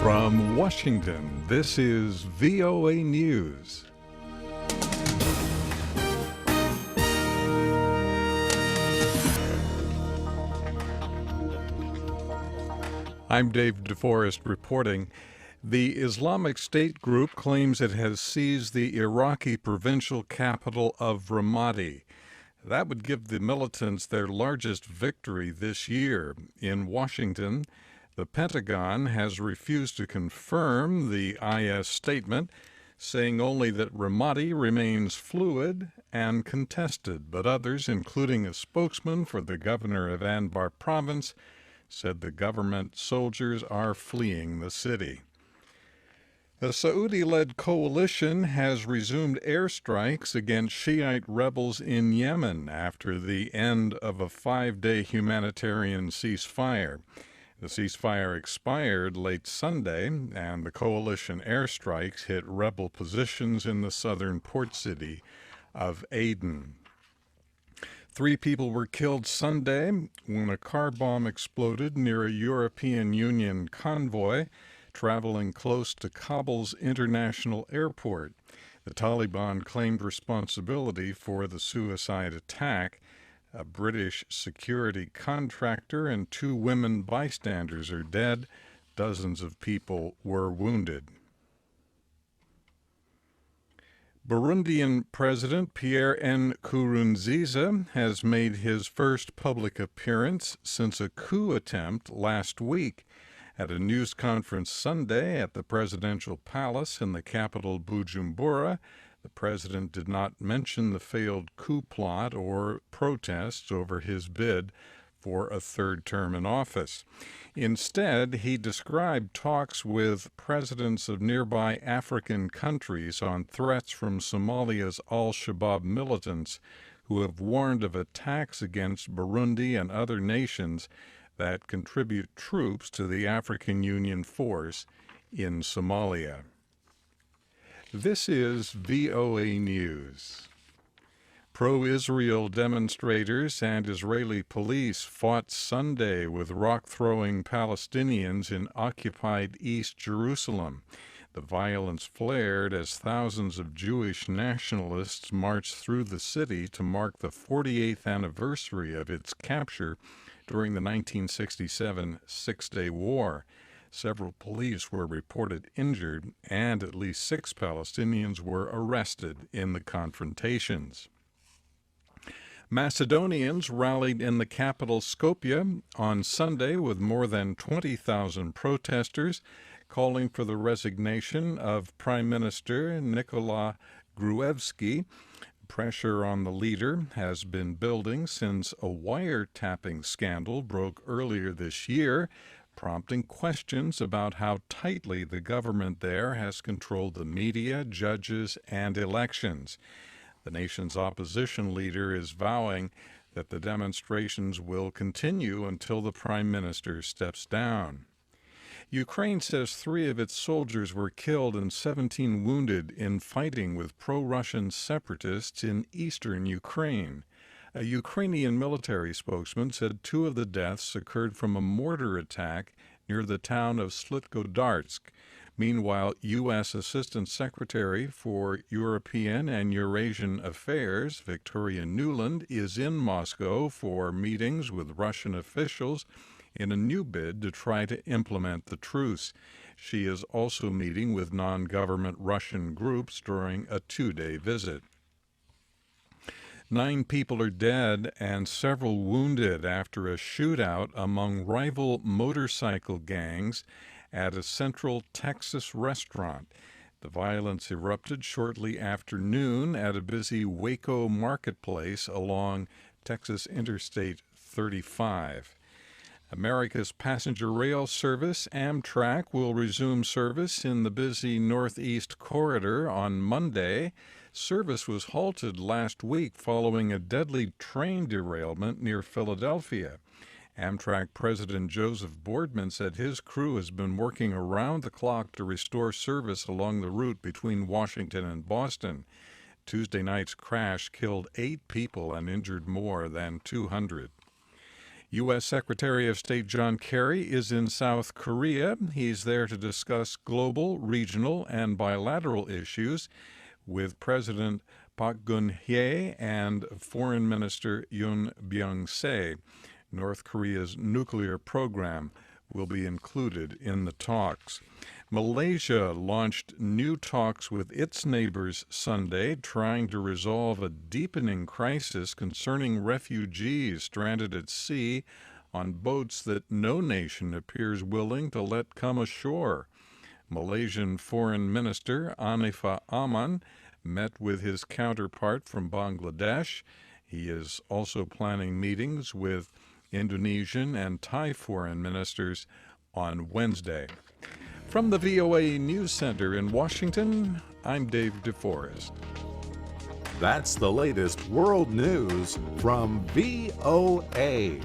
From Washington, this is VOA News. I'm David Forrest reporting. The Islamic State group claims it has seized the Iraqi provincial capital of Ramadi. That would give the militants their largest victory this year. In Washington, the Pentagon has refused to confirm the IS statement, saying only that Ramadi remains fluid and contested, but others, including a spokesman for the governor of Anbar province, said the government soldiers are fleeing the city. The Saudi-led coalition has resumed airstrikes against Shiite rebels in Yemen after the end of a 5-day humanitarian ceasefire. The ceasefire expired late Sunday, and the coalition airstrikes hit rebel positions in the southern port city of Aden. 3 people were killed Sunday when a car bomb exploded near a European Union convoy traveling close to Kabul's international airport. The Taliban claimed responsibility for the suicide attack. A British security contractor and 2 women bystanders are dead. Dozens of people were wounded. Burundian President Pierre Nkurunziza has made his first public appearance since a coup attempt last week. At a news conference Sunday at the presidential palace in the capital Bujumbura, the president did not mention the failed coup plot or protests over his bid for a 3rd term in office. Instead, he described talks with presidents of nearby African countries on threats from Somalia's al-Shabaab militants who have warned of attacks against Burundi and other nations that contribute troops to the African Union force in Somalia. This is VOA News. Pro-Israel demonstrators and Israeli police fought Sunday with rock-throwing Palestinians in occupied East Jerusalem. The violence flared as thousands of Jewish nationalists marched through the city to mark the 48th anniversary of its capture during the 1967 Six-Day War. Several police were reported injured, and at least 6 Palestinians were arrested in the confrontations. Macedonians rallied in the capital Skopje on Sunday with more than 20,000 protesters calling for the resignation of Prime Minister Nikola Gruevski. Pressure on the leader has been building since a wiretapping scandal broke earlier this year, prompting questions about how tightly the government there has controlled the media, judges, and elections. The nation's opposition leader is vowing that the demonstrations will continue until the prime minister steps down. Ukraine says 3 of its soldiers were killed and 17 wounded in fighting with pro-Russian separatists in eastern Ukraine. A Ukrainian military spokesman said 2 of the deaths occurred from a mortar attack near the town of Slitgodarsk. Meanwhile, U.S. Assistant Secretary for European and Eurasian Affairs, Victoria Nuland, is in Moscow for meetings with Russian officials in a new bid to try to implement the truce. She is also meeting with non-government Russian groups during a 2-day visit. 9 people are dead and several wounded after a shootout among rival motorcycle gangs at a central Texas restaurant. The violence erupted shortly after noon at a busy Waco marketplace along Texas Interstate 35. America's passenger rail service, Amtrak, will resume service in the busy Northeast Corridor on Monday. Service was halted last week following a deadly train derailment near Philadelphia. Amtrak President Joseph Boardman said his crew has been working around the clock to restore service along the route between Washington and Boston. Tuesday night's crash killed 8 people and injured more than 200. U.S. Secretary of State John Kerry is in South Korea. He's there to discuss global, regional, and bilateral issues with President Park Geun-hye and Foreign Minister Yoon Byung-se. North Korea's nuclear program will be included in the talks. Malaysia launched new talks with its neighbors Sunday, trying to resolve a deepening crisis concerning refugees stranded at sea on boats that no nation appears willing to let come ashore. Malaysian Foreign Minister Anifah Aman met with his counterpart from Bangladesh. He is also planning meetings with Indonesian and Thai foreign ministers on Wednesday. From the VOA News Center in Washington, I'm David Forrest. That's the latest world news from VOA.